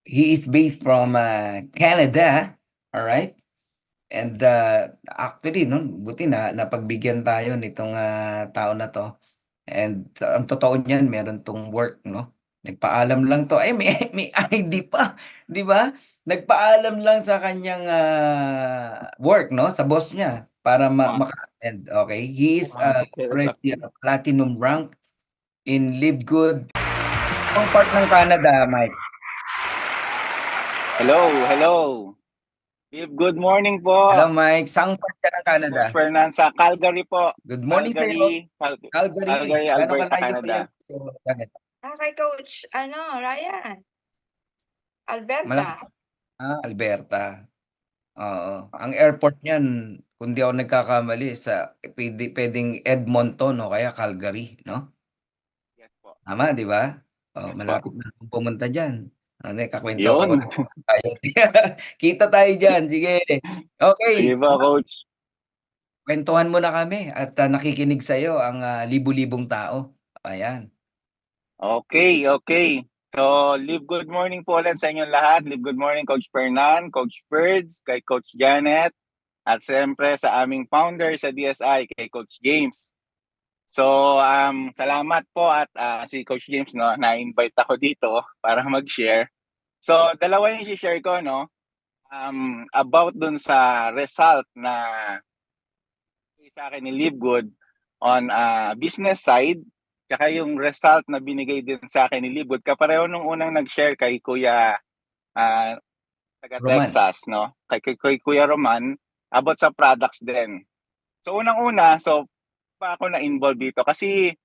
He is based from Canada, all right? And actually, no, buti na napagbigyan tayo nitong tao na to. And ang totoo niyan, meron tong work, no? Nagpaalam lang to. Ay, may, may ID pa, di ba? Nagpaalam lang sa kanyang work, no? Sa boss niya para maka-attend. Okay? He is already a platinum rank in Live Good. Ang part ng Canada, Mike. Hello, hello. Good morning po. Hello, Mike. Saan part ka ng Canada? Coach Fernan sa Calgary po. Good morning sa iyo. Calgary. Gano'ng Alberta, kalayo pa Canada. yan? Kay Coach, Ryan. Alberta. Malapit. Alberta. Oo. Ang airport niyan, kung di ako nagkakamali, pwedeng Edmonton o kaya Calgary, no? Yes po. Tama, di ba? Oh, Yes, malapit na akong pumunta dyan. Ano, kakwento Yun. ako tayo. Kita tayo dyan. Sige. Okay. Sige po, Coach. Kwentuhan mo na kami at nakikinig sa iyo ang libu-libong tao. Ayan. Okay, okay. So, good morning po ulit sa inyong lahat. Good morning, Coach Fernan, Coach Birds, kay Coach Janet, at siyempre sa aming founder sa DSI, kay Coach James. So, salamat po at si Coach James, no, na-invite ako dito para mag-share. So, dalawa yung i-share ko, no, about dun sa result na sa akin ni Live Good on business side, kaya yung result na binigay din sa akin ni Live Good, kapareho nung unang nag-share kay Kuya taga Roman. Texas, no? Kay Kuya Roman, about sa products din. So, unang-una, so, pa ako na-involve dito kasi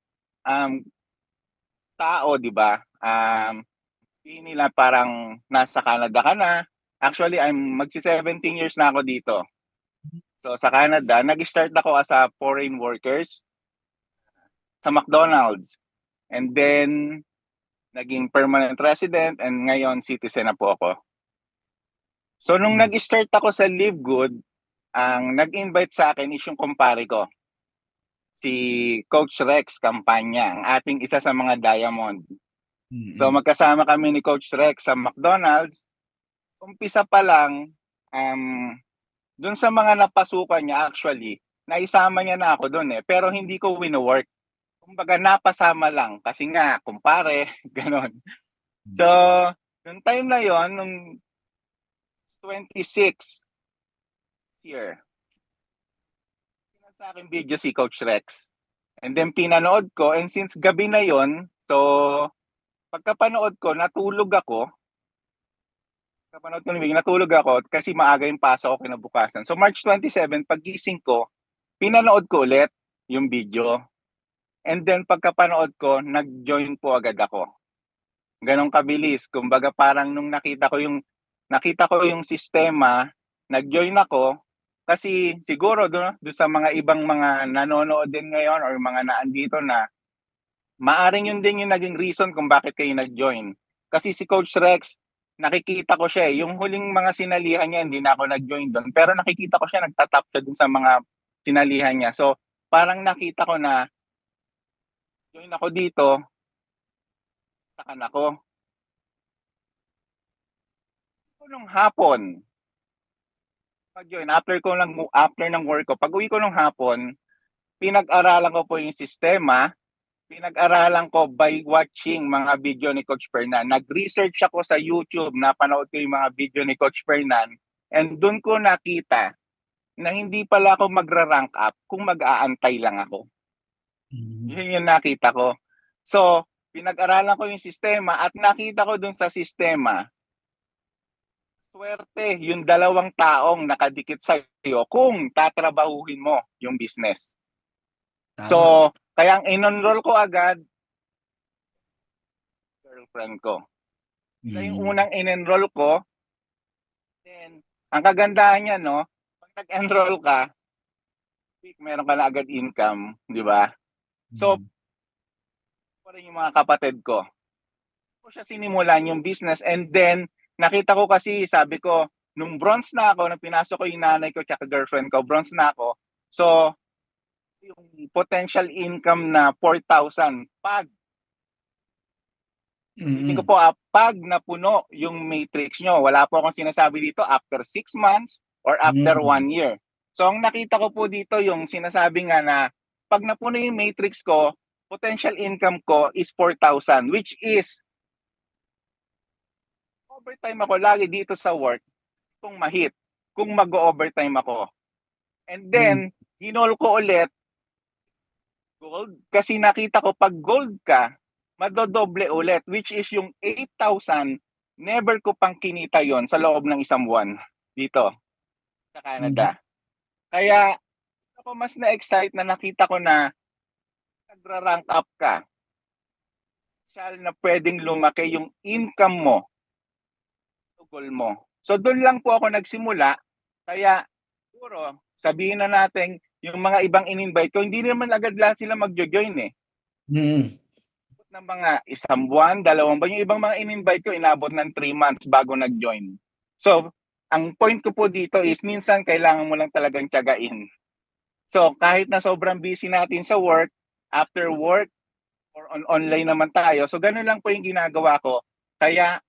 tao, di ba? Hindi nila parang nasa Canada ka na. Actually, magsi 17 years na ako dito. So sa Canada, nag-start ako as a foreign workers sa McDonald's. And then, naging permanent resident and ngayon citizen na po ako. So nung nag-start ako sa Live Good, ang nag-invite sa akin is yung kumpare ko. Si Coach Rex Campanya, ang ating isa sa mga diamond. So magkasama kami ni Coach Rex sa McDonald's. Umpisa pa lang, dun sa mga napasukan niya actually, naisama niya na ako dun eh. Pero hindi ko wino-work. Kumbaga napasama lang kasi nga, kumpare, ganon. So, nung time na yon nung 26 year, sa akin video si Coach Rex. And then pinanood ko, and since gabi na yon, so pagkapanood ko, natulog ako kasi maaga yung pasok ko kinabukasan. So March 27, paggising ko, pinanood ko ulit yung video. And then pagkapanood ko, nag-join po agad ako. Ganon kabilis. Kumbaga parang nung nakita ko yung sistema, nag-join ako kasi siguro doon sa mga ibang mga nanonood din ngayon or mga naandito na, maaring yun din yung naging reason kung bakit kayo nag-join. Kasi si Coach Rex, nakikita ko siya yung huling mga sinalihan niya, hindi na ako nag-join doon. Pero nakikita ko siya, nagtatap siya dun sa mga sinalihan niya. So, parang nakita ko na, join ako dito, sakan ako. Nung hapon, pag-join, after ng work ko, pag-uwi ko nung hapon, pinag-aralan ko po yung sistema, pinag-aralan ko by watching mga video ni Coach Fernan. Nag-research ako sa YouTube, napanood ko yung mga video ni Coach Fernan, and doon ko nakita na hindi pala ako magra-rank up kung mag-aantay lang ako. Yun yung nakita ko. So, pinag-aralan ko yung sistema at nakita ko dun sa sistema, swerte yung dalawang taong nakadikit sa iyo kung tatrabahuhin mo yung business. Tama. So, kaya ang in-enroll ko agad, girlfriend ko. Kaya yung unang in-enroll ko, then, ang kagandahan niya, no, pag nag-enroll ka, meron ka na agad income, di ba? So, pa rin yung mga kapatid ko. Ko siya sinimulan yung business and then, nakita ko kasi, sabi ko, nung bronze na ako, nung pinasok ko yung nanay ko tsaka girlfriend ko, bronze na ako. So, yung potential income na 4,000 pag Hindi ko Mm. po pag napuno yung matrix nyo, wala po akong sinasabi dito after 6 months or after Mm. 1 year. So ang nakita ko po dito yung sinasabi nga na pag napuno yung matrix ko, potential income ko is 4,000, which is overtime ako lagi dito sa work kung mahit, kung mag-overtime ako. And Mm. then, ginol ko ulit gold kasi nakita ko pag gold ka, madodoble ulit, which is yung 8,000, never ko pang kinita yon sa loob ng isang buwan dito sa Mhm. Canada. Kaya ako mas na-excite na nakita ko na nagra-rank up ka. Siya na pwedeng lumaki yung income mo, goal mo. So doon lang po ako nagsimula. Kaya siguro sabihin na natin yung mga ibang in-invite ko, hindi naman agad lahat sila magjo-join eh. Mm. Ng mga isang buwan, 2 buwan. Yung ibang mga in-invite ko, inabot ng 3 months bago nag-join. So, ang point ko po dito is minsan kailangan mo lang talagang tiyagain. So, kahit na sobrang busy natin sa work, after work, or online naman tayo, so ganun lang po yung ginagawa ko. Kaya,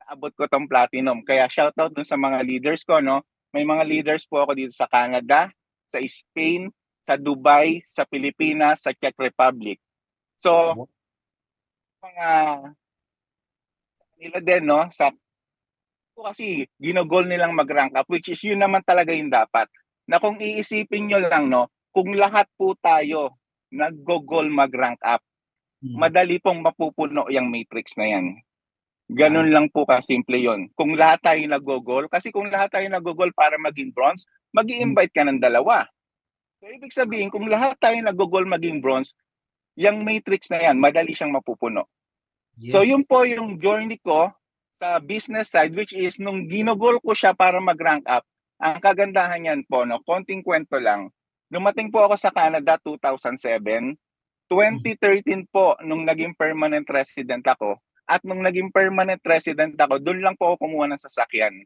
naabot ko tong platinum. Kaya shoutout dun sa mga leaders ko, no? May mga leaders po ako dito sa Canada, sa Spain, sa Dubai, sa Pilipinas, sa Czech Republic. So, mga nila din, no? Sa kasi ginogol nilang mag-rank up, which is yun naman talaga yung dapat. Na kung iisipin nyo lang, no? Kung lahat po tayo nag-goal mag-rank up, madali pong mapupuno yung matrix na yan. Ganun lang po kasimple yon. Kung lahat tayo nag-goal, kasi kung lahat tayo nag-goal para maging bronze, mag-i-invite ka ng 2. So, ibig sabihin, kung lahat tayo nag-goal maging bronze, yung matrix na yan, madali siyang mapupuno. So, yun Yes. po yung journey ko sa business side, which is nung ginugol ko siya para mag-rank up, ang kagandahan yan po, no, konting kwento lang. Dumating po ako sa Canada 2007, 2013 po nung naging permanent resident ako, at nung naging permanent resident ako, doon lang po ako kumuha ng sasakyan.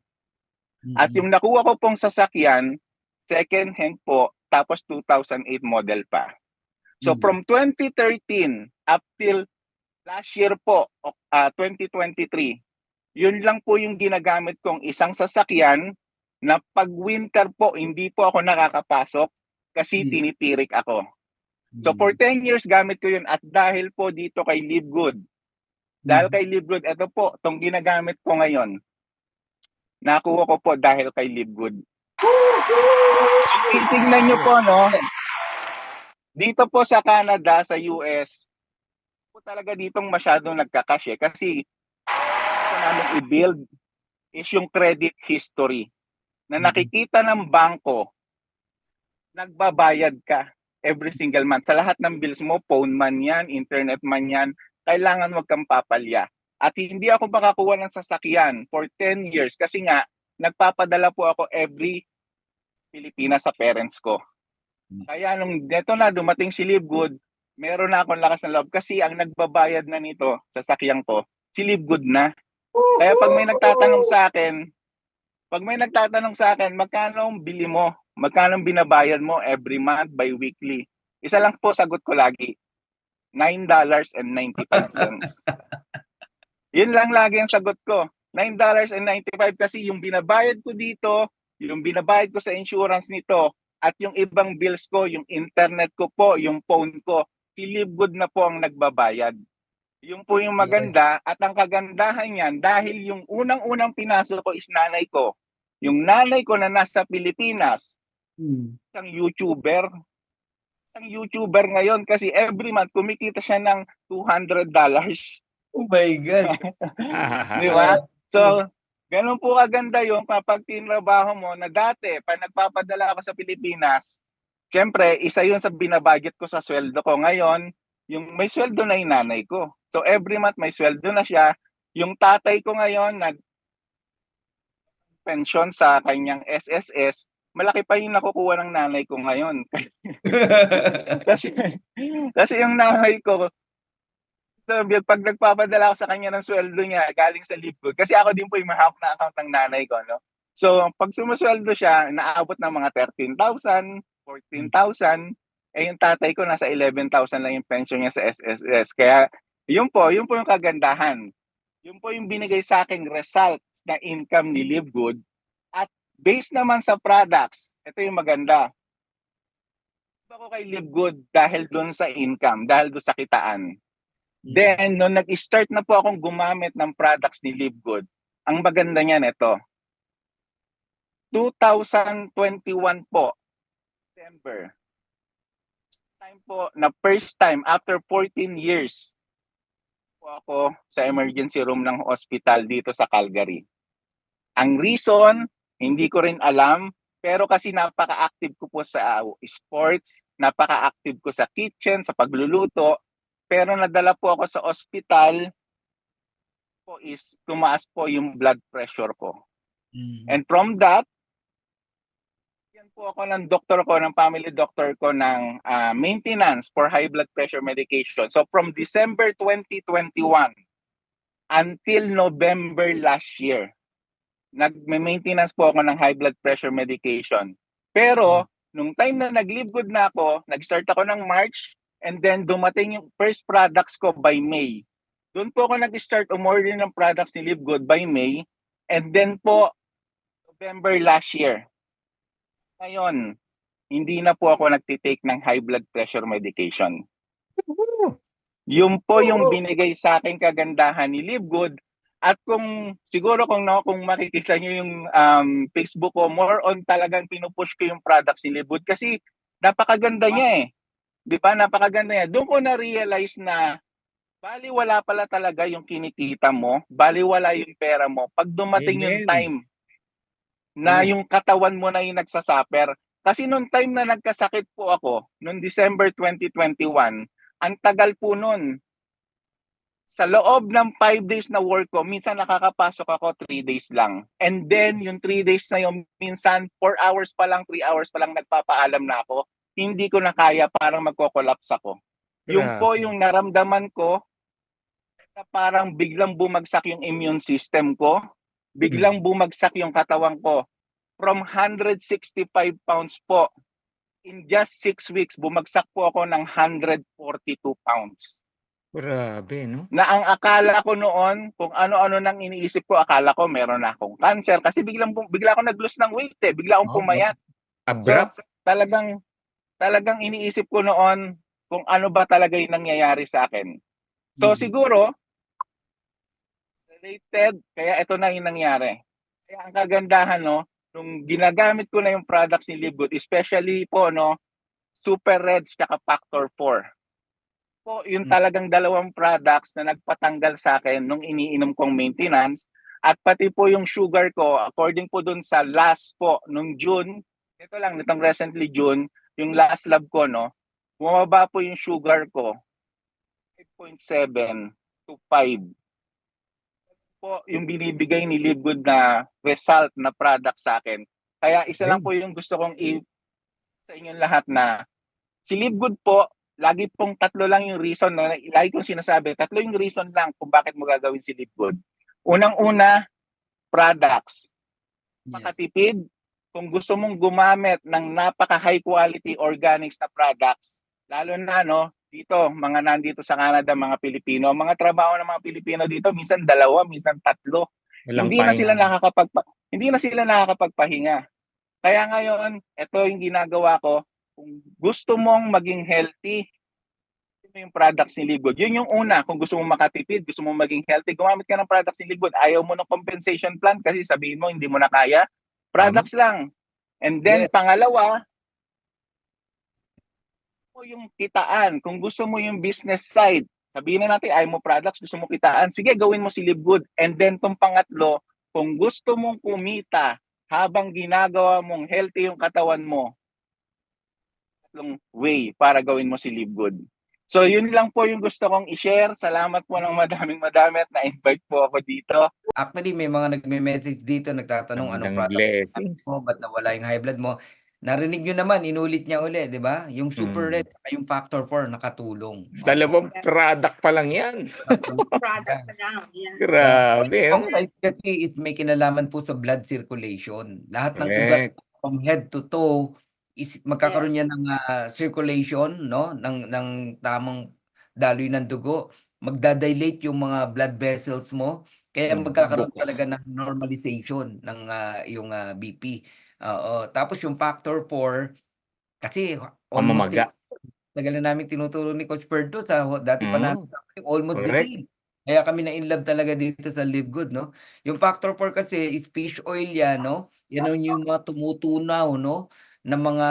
At yung nakuha ko pong sasakyan, second hand po, tapos 2008 model pa. So from 2013 up till last year po, 2023, yun lang po yung ginagamit kong isang sasakyan na pag winter po, hindi po ako nakakapasok kasi tinitirik ako. So for 10 years gamit ko yun at dahil po dito kay Live Good. Dahil kay Live Good, ito po, itong ginagamit ko ngayon. Nakuha ko po dahil kay Live Good. Tingnan nyo po, no? Dito po sa Canada, sa US, po talaga ditong masyadong nagkakasya kasi ito namin i-build is yung credit history na nakikita ng bangko, nagbabayad ka every single month. Sa lahat ng bills mo, phone man yan, internet man yan, kailangan wag kang papalya. At hindi ako makakuha ng sasakyan for 10 years kasi nga, nagpapadala po ako every Pilipinas sa parents ko. Kaya nung neto na dumating si Live Good, meron na akong lakas ng loob kasi ang nagbabayad na nito sa sasakyan ko, si Live Good na. Kaya pag may nagtatanong sa akin, magkano ang bili mo? Magkano ang binabayad mo every month, bi-weekly? Isa lang po sagot ko lagi, $9.95. Yun lang lagi ang sagot ko. $9.95 kasi yung binabayad ko dito, yung binabayad ko sa insurance nito, at yung ibang bills ko, yung internet ko po, yung phone ko, si Live Good na po ang nagbabayad. Yung po yung maganda, at ang kagandahan yan, dahil yung unang-unang pinasok ko is nanay ko. Yung nanay ko na nasa Pilipinas, isang YouTuber. Isang YouTuber ngayon kasi every month kumikita siya ng $200. Oh my God. Di ba? So, ganun po kaganda yung kapag tinrabaho mo na dati, pag nagpapadala ako sa Pilipinas, syempre, isa yun sa binabudget ko sa sweldo ko. Ngayon, yung may sweldo na yung nanay ko. So, every month may sweldo na siya. Yung tatay ko ngayon, nag-pension sa kanyang SSS, malaki pa yung nakukuha ng nanay ko ngayon. kasi yung nanay ko, pag nagpapadala ako sa kanya ng sweldo niya galing sa Live Good, kasi ako din po yung mahawak na account ng nanay ko, no? So, pag sumusweldo siya, naabot ng mga 13,000, 14,000, yung tatay ko nasa 11,000 lang yung pension niya sa SSS. Kaya Yun po yung kagandahan. Yun po yung binigay sa aking results na income ni Live Good. At based naman sa products, ito yung maganda. Ako kay Live Good dahil doon sa income, dahil doon sa kitaan. Then, nung nag-start na po akong gumamit ng products ni Live Good, ang maganda niyan ito. 2021 po, December. Time po na first time after 14 years po ako sa emergency room ng hospital dito sa Calgary. Ang reason, hindi ko rin alam, pero kasi napaka-active ko po sa sports, napaka-active ko sa kitchen, sa pagluluto, pero nadala po ako sa ospital po is tumaas po yung blood pressure ko. And from that, yan po ako ng doktor ko, ng family doctor ko ng maintenance for high blood pressure medication. So from December 2021 until November last year, nag-maintenance po ako ng high blood pressure medication. Pero, nung time na nag-Live Good na ako, nag-start ako ng March, and then dumating yung first products ko by May. Doon po ako nag-start umorder ng products ni Live Good by May, and then po, November last year. Ngayon, hindi na po ako nagtitake ng high blood pressure medication. Yun po yung binigay sa akin kagandahan ni Live Good. At kung siguro kung makikita niyo yung Facebook ko, more on talagang pinupush ko yung products ni Live Good kasi napakaganda niya eh. 'Di ba? Napakaganda niya. Doon ko na-realize na baliwala pala talaga yung kinikita mo, baliwala yung pera mo pag dumating yung Amen. time na yung katawan mo na yung nagsasuffer. Kasi nung time na nagkasakit po ako, noong December 2021, ang tagal po nun. Sa loob ng 5 days na work ko, minsan nakakapasok ako 3 days lang. And then, yung 3 days na yung minsan 4 hours pa lang, 3 hours pa lang nagpapaalam na ako. Hindi ko na kaya, parang magko-collapse ako. Yung po Grabe. yung naramdaman ko, na parang biglang bumagsak yung immune system ko, biglang bumagsak yung katawan ko. From 165 pounds po, in just 6 weeks, bumagsak po ako ng 142 pounds. Grabe, no? Na ang akala ko noon, kung ano-ano nang iniisip ko, akala ko meron na akong cancer kasi bigla ako nag-lose ng weight eh, bigla akong pumayat. So Abrupt. talagang iniisip ko noon kung ano ba talaga yung nangyayari sa akin. So siguro related, kaya ito na yung nangyari. Kaya ang kagandahan no, nung ginagamit ko na yung products ni Live Good, especially po no, Super Reds at Factor 4. Po yung talagang dalawang products na nagpatanggal sa akin nung iniinom kong maintenance at pati po yung sugar ko according po dun sa last po nung June, nitong recently June, yung last lab ko no, bumaba po yung sugar ko 5.7 to 5 po yung binibigay ni Live Good na result na product sa akin. Kaya isa lang po yung gusto kong sa inyong lahat na si Live Good po, lagi pong tatlo lang yung reason na lagi kong sinasabi, tatlo yung reason lang kung bakit mo gagawin si Live Good. Unang-una, products. Makatipid, kung gusto mong gumamit ng napaka-high quality organics na products, lalo na no, dito, mga nandito sa Canada, mga Pilipino, mga trabaho ng mga Pilipino dito, minsan 2, minsan 3. Hindi na sila nakakapagpahinga. Kaya ngayon, ito yung ginagawa ko, kung gusto mong maging healthy, yung products ni Live Good. Yun yung una, kung gusto mong makatipid, gusto mong maging healthy, gumamit ka ng products ni Live Good. Ayaw mo ng compensation plan kasi sabihin mo hindi mo na kaya. Products lang. And then pangalawa, yung kitaan. Kung gusto mo yung business side, sabihin na natin ayaw mo products, gusto mo kitaan, sige gawin mo si Live Good. And then tong pangatlo, kung gusto mong kumita habang ginagawa mong healthy yung katawan mo, tatlong way para gawin mo si Live Good. So yun lang po yung gusto kong i-share. Salamat po ng madami at na-invite po ako dito. Actually, may mga nagme-message dito, nagtatanong anong product blessings. mo, ba't nawala yung high blood mo. Narinig nyo naman, inulit niya uli, di ba? Yung Super Red, yung Factor 4, nakatulong. Dalawang product pa lang yan. Product pa lang. Yeah. Grabe. Ang side kasi is may kinalaman po sa blood circulation. Lahat ng ugat from head to toe is magkakaroon yan ng circulation, no, ng tamang daloy ng dugo. magda-dilate yung mga blood vessels mo, kaya magkakaroon Buko. talaga ng normalization ng yung BP. Oo. Tapos yung factor 4, kasi almost Pamamaga. tagal na namin tinuturo ni Coach Perdo dati pa namin almost the Correct. same. Kaya kami na-inlove talaga dito sa Live Good, no? Yung factor 4 kasi is fish oil yan, no? Yan yung mga tumutunaw, no? Na mga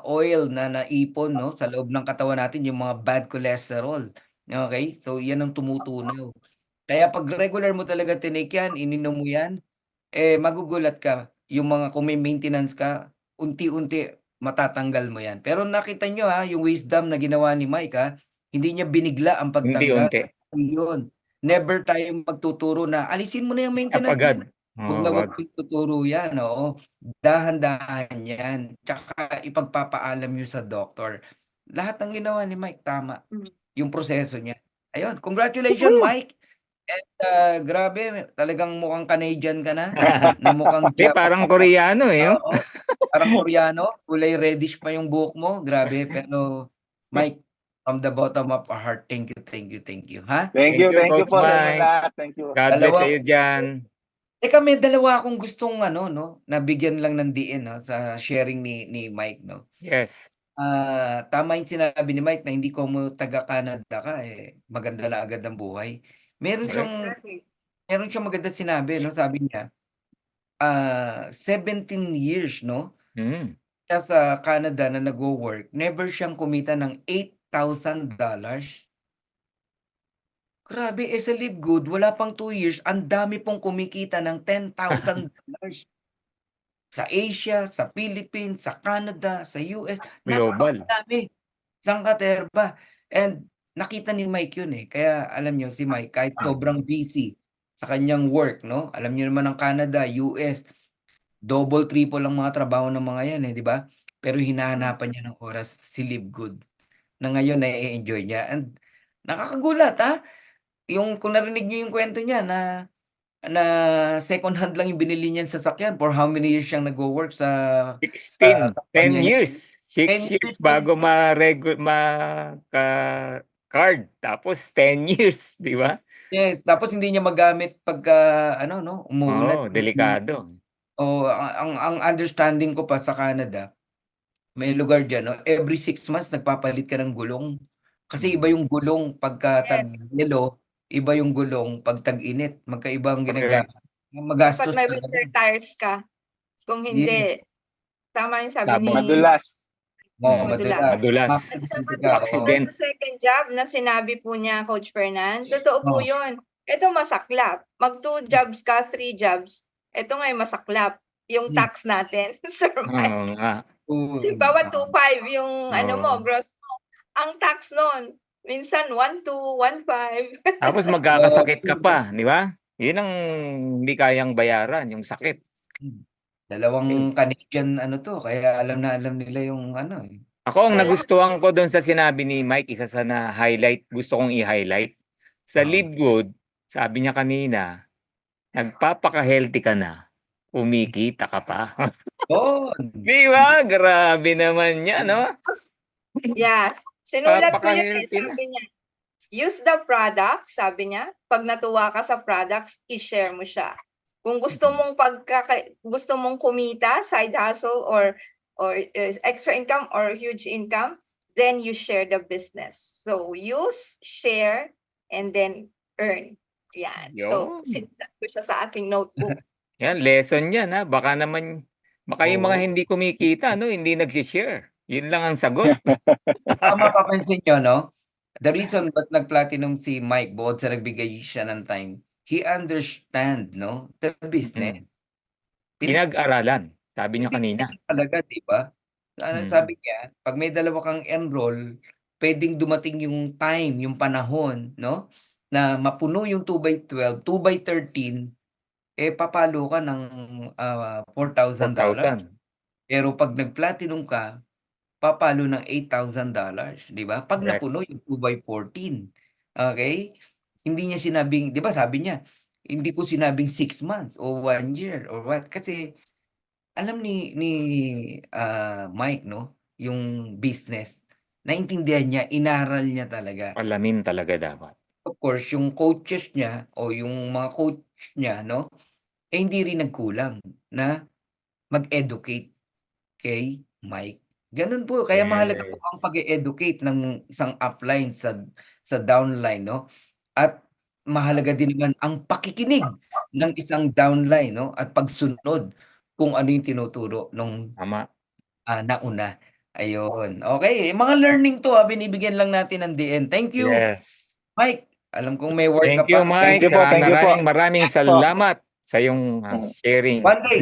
oil na naipon, no? Sa loob ng katawan natin, yung mga bad cholesterol. Okay? So, yan ang tumutunaw. Kaya pag regular mo talaga tinake yan, ininom mo yan, magugulat ka. Yung mga kung may maintenance ka, unti-unti matatanggal mo yan. Pero nakita nyo yung wisdom na ginawa ni Mike hindi niya binigla ang pagtanggal. Unti-unti. Yun. Never tayong magtuturo na alisin mo na yung Stop maintenance agad. mo. Huwag na Wag. huwag tuturo yan. Oo. Dahan-dahan yan. Tsaka ipagpapaalam nyo sa doktor. Lahat ng ginawa ni Mike, tama. Yung proseso niya. Ayun. Congratulations, Mike. And grabe, talagang mukhang Canadian ka na. Na mukhang Parang Koreano Oo. Parang Koreano, kulay reddish pa yung buhok mo. Grabe, pero Mike, from the bottom of our heart, thank you, ha? Thank you Coach po sa inyo Mike. lahat. Thank you. God bless Dalawa sa iyo dyan. may dalawa akong gustong no, nabigyan lang ng diin no, sa sharing ni Mike, no. Yes. Tama yung sinabi ni Mike na hindi ko mo taga-Canada ka, maganda na agad ang buhay. Meron siyang maganda sinabi, no, sabi niya, 17 years, no, siya sa Canada na nagwo-work, never siyang kumita ng $8,000. Grabe, sa Live Good, wala pang 2 years, ang dami pong kumikita ng $10,000. Sa Asia, sa Philippines, sa Canada, sa US, Global. napakadami. Saan ka terba? And nakita ni Mike yun Kaya alam niyo si Mike, kahit sobrang busy sa kanyang work, no? Alam niyo naman ang Canada, US, double, triple ang mga trabaho ng mga yan di ba? Pero hinahanapan niya ng oras si Live Good na ngayon na-enjoy niya. And nakakagulat Yung kung narinig niyo yung kwento niya na second hand lang yung binili niyang sasakyan for how many years siyang nagwo-work sa 16, 10 kumpanya niya. years. 6 years 10 bago card. Tapos 10 years, di ba? Yes, tapos hindi niya magamit pagka umuulan. Delikado. Ang understanding ko pa sa Canada, may lugar diyan every 6 months nagpapalit ka ng gulong. Kasi iba yung gulong pagka tag-yelo, iba yung gulong pag tag-init, magkaiba ang Correct. ginagamit. Dapat Magastos may talaga. winter tires ka. Kung Yes. hindi, tama yung sabi ni Madulas. Madulas. At saka Ka, Accident. sa second job na sinabi po niya, Coach Fernan, totoo po Oo. yun. Ito masaklap. Mag 2 jobs ka, 3 jobs. Ito nga yung masaklap. Yung tax natin, Sir Mike. Oo nga. Bawat 2.5 yung mo, Oo. gross mo. Ang tax nun, minsan 1.2, 1.5. Tapos magkakasakit ka pa, di ba? Yun ang hindi kayang bayaran, yung sakit. Dalawang Canadian kaya alam na alam nila yung Ako ang nagustuhan ko doon sa sinabi ni Mike, isa sa na-highlight, gusto kong i-highlight. Sa Live Good, sabi niya kanina, nagpapaka-healthy ka na, kumikita ka pa. Di ba? Grabe naman niya, no? Yes. Sinulat ko yan Papaka-healthy na. sabi niya. Use the product, sabi niya. Pag natuwa ka sa products, i-share mo siya. Kung gusto mong gusto mong kumita, side hustle or extra income or huge income, then you share the business. So use, share, and then earn. Yan. So, sinulat ko siya sa aking notebook. Yan, lesson yan Baka yung mga hindi kumikita, hindi nag-share. Yun lang ang sagot. Mapapansin nyo, no? The reason ba't nag-platinum si Mike bukod sa nagbigay siya ng time, he understand, no? The business. Pinag-aralan, sabi niya kanina. Talaga, di ba? Sabi niya, pag may dalawa kang enroll, pwedeng dumating yung time, yung panahon, no? Na mapuno yung 2x12, 2x13, papalo ka ng $4,000. Pero pag nag-platinum ka, papalo ng $8,000, di ba? Pag Correct. napuno yung 2x14. Okay? Hindi niya sinabing, di ba sabi niya, hindi ko sinabing 6 months o 1 year or what. Kasi alam ni Mike, no? Yung business. naintindihan niya, inaral niya talaga. Alamin talaga dapat. Of course, yung coaches niya o yung mga coach niya, no, hindi rin nagkulang na mag-educate kay Mike. Ganun po, kaya mahalaga po Yes. ang pag-e-educate ng isang upline sa downline, no? At mahalaga din naman ang pakikinig ng isang downline, no? At pagsunod kung ano yung tinuturo nung Tama. nauna. Ayun. Okay, mga learning to, binibigyan lang natin ng DN. Thank you, Yes. Mike. Alam kong may work ka Thank you, pa. Mike. Thank you po. Maraming Yes po. salamat sa iyong sharing. One day.